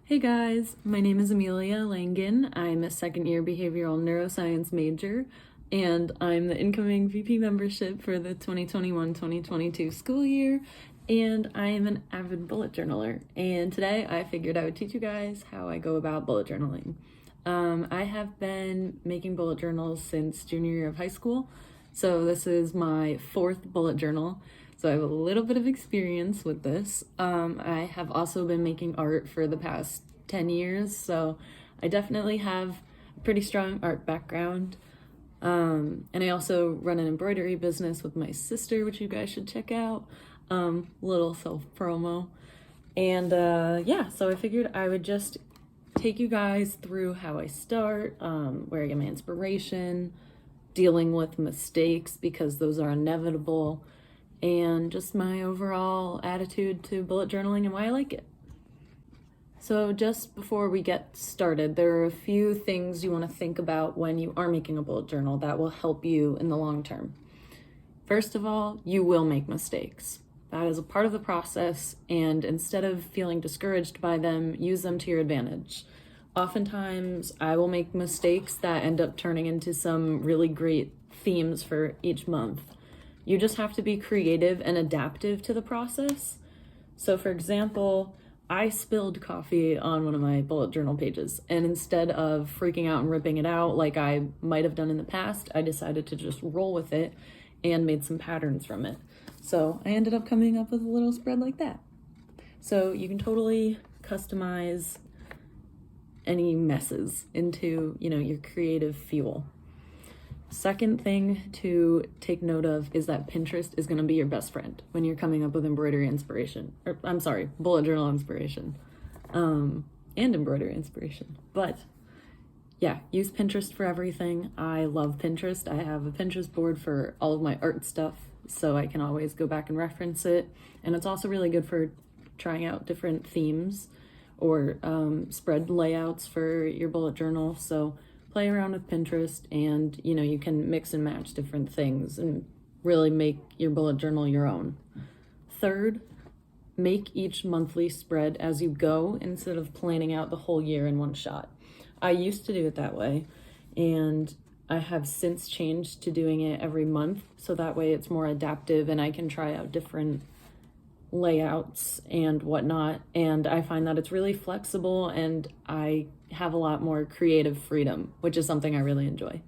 Hey guys, my name is Amelia Langan. I'm a second year behavioral neuroscience major, and I'm the incoming VP membership for the 2021-2022 school year, and I am an avid bullet journaler. And today I figured I would teach you guys how I go about bullet journaling. I have been making bullet journals since junior year of high school, so this is my fourth bullet journal. So I have a little bit of experience with this. I have also been making art for the past 10 years, so I definitely have a pretty strong art background. And I also run an embroidery business with my sister, which you guys should check out. Little self-promo. And yeah, so I figured I would just take you guys through how I start, where I get my inspiration, dealing with mistakes because those are inevitable, and just my overall attitude to bullet journaling and why I like it. So just before we get started, there are a few things you want to think about when you are making a bullet journal that will help you in the long term. First of all, you will make mistakes. That is a part of the process, and instead of feeling discouraged by them, use them to your advantage. Oftentimes, I will make mistakes that end up turning into some really great themes for each month. You just have to be creative and adaptive to the process. So for example, I spilled coffee on one of my bullet journal pages, and instead of freaking out and ripping it out like I might have done in the past, I decided to just roll with it and made some patterns from it. So I ended up coming up with a little spread like that. So you can totally customize any messes into, your creative fuel. Second thing to take note of is that Pinterest is going to be your best friend when you're coming up with embroidery inspiration. Bullet journal inspiration, and embroidery inspiration. But yeah, use Pinterest for everything. I love Pinterest. I have a Pinterest board for all of my art stuff, so I can always go back and reference it. And it's also really good for trying out different themes or spread layouts for your bullet journal. So play around with Pinterest, and you can mix and match different things and really make your bullet journal your own. Third, make each monthly spread as you go instead of planning out the whole year in one shot. I used to do it that way, and I have since changed to doing it every month, so that way it's more adaptive and I can try out different layouts and whatnot, and I find that it's really flexible and I have a lot more creative freedom, which is something I really enjoy.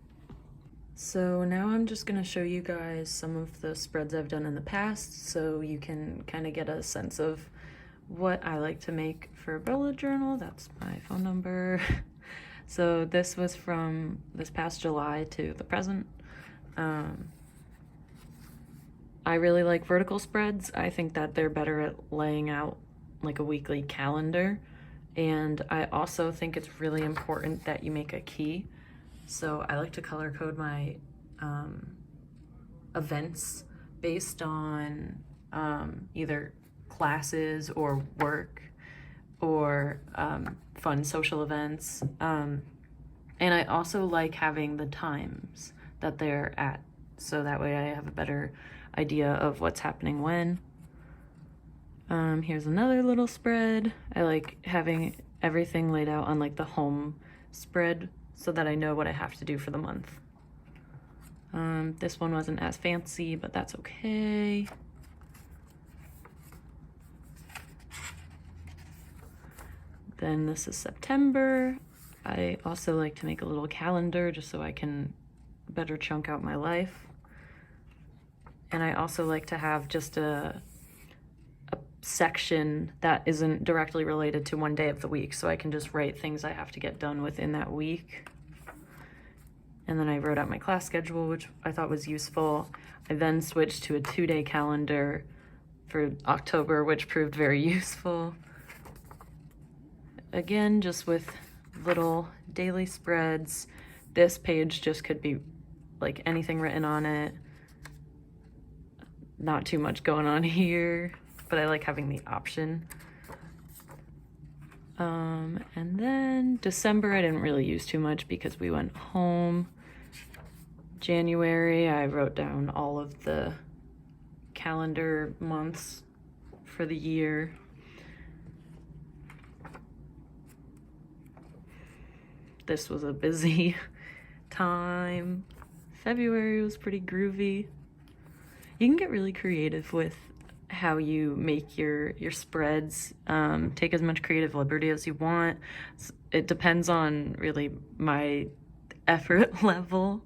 So now I'm just going to show you guys some of the spreads I've done in the past so you can kind of get a sense of what I like to make for a bullet journal. That's my phone number. So this was from this past July to the present. I really like vertical spreads. I think that they're better at laying out like a weekly calendar. And I also think it's really important that you make a key. So I like to color code my events based on either classes or work or fun social events. And I also like having the times that they're at, so that way I have a better idea of what's happening when. Here's another little spread. I like having everything laid out on like the home spread so that I know what I have to do for the month. This one wasn't as fancy, but that's okay. Then this is September. I also like to make a little calendar just so I can better chunk out my life. And I also like to have just a section that isn't directly related to one day of the week, so I can just write things I have to get done within that week. And then I wrote out my class schedule, which I thought was useful. I then switched to a 2-day calendar for October, which proved very useful. Again, just with little daily spreads. This page just could be like anything written on it. Not too much going on here, but I like having the option. And then December, I didn't really use too much because we went home. January, I wrote down all of the calendar months for the year. this was a busy time. February was pretty groovy. You can get really creative with how you make your spreads. Take as much creative liberty as you want. It depends on really my effort level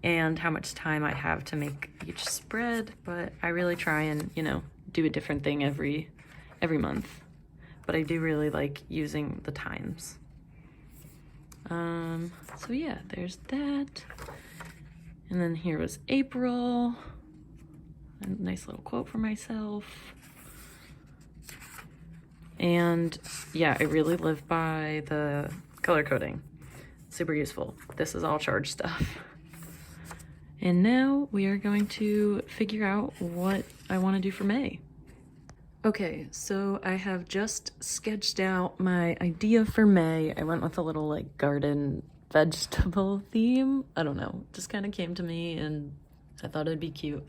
and how much time I have to make each spread, but I really try and, you know, do a different thing every month. But I do really like using the times. So yeah, there's that. And then here was April. A nice little quote for myself. And yeah, I really live by the color coding. Super useful. This is all CHAARG stuff. And now we are going to figure out what I want to do for May. Okay, so I have just sketched out my idea for May. I went with a little like garden vegetable theme. I don't know, just kind of came to me and I thought it'd be cute.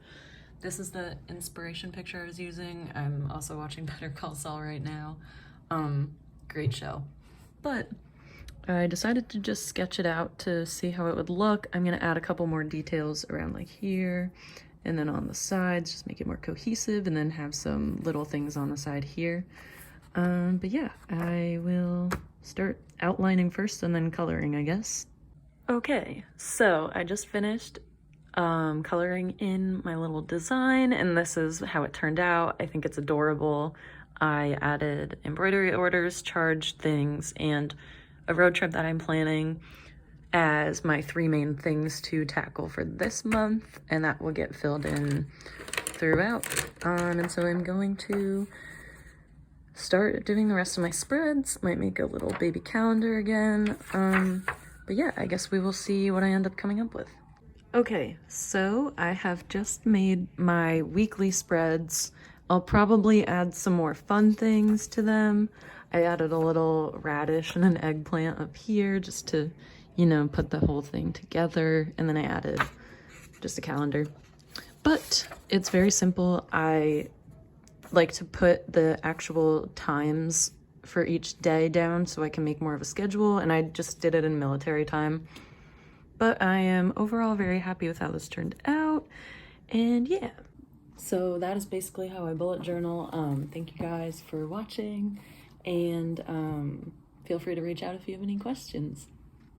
This is the inspiration picture I was using. I'm also watching Better Call Saul right now. Great show. But I decided to just sketch it out to see how it would look. I'm gonna add a couple more details around like here and then on the sides, just make it more cohesive, and then have some little things on the side here. But yeah, I will start outlining first and then coloring, I guess. Okay, so I just finished coloring in my little design, and this is how it turned out. I think it's adorable. I added embroidery orders, CHAARG things, and a road trip that I'm planning as my 3 main things to tackle for this month, and that will get filled in throughout. And so I'm going to start doing the rest of my spreads. Might make a little baby calendar again. But yeah, I guess we will see what I end up coming up with. Okay, so I have just made my weekly spreads. I'll probably add some more fun things to them. I added a little radish and an eggplant up here just to, you know, put the whole thing together. And then I added just a calendar. But it's very simple. I like to put the actual times for each day down so I can make more of a schedule. And I just did it in military time. But I am overall very happy with how this turned out. And yeah. So that is basically how I bullet journal. Thank you guys for watching. And feel free to reach out if you have any questions.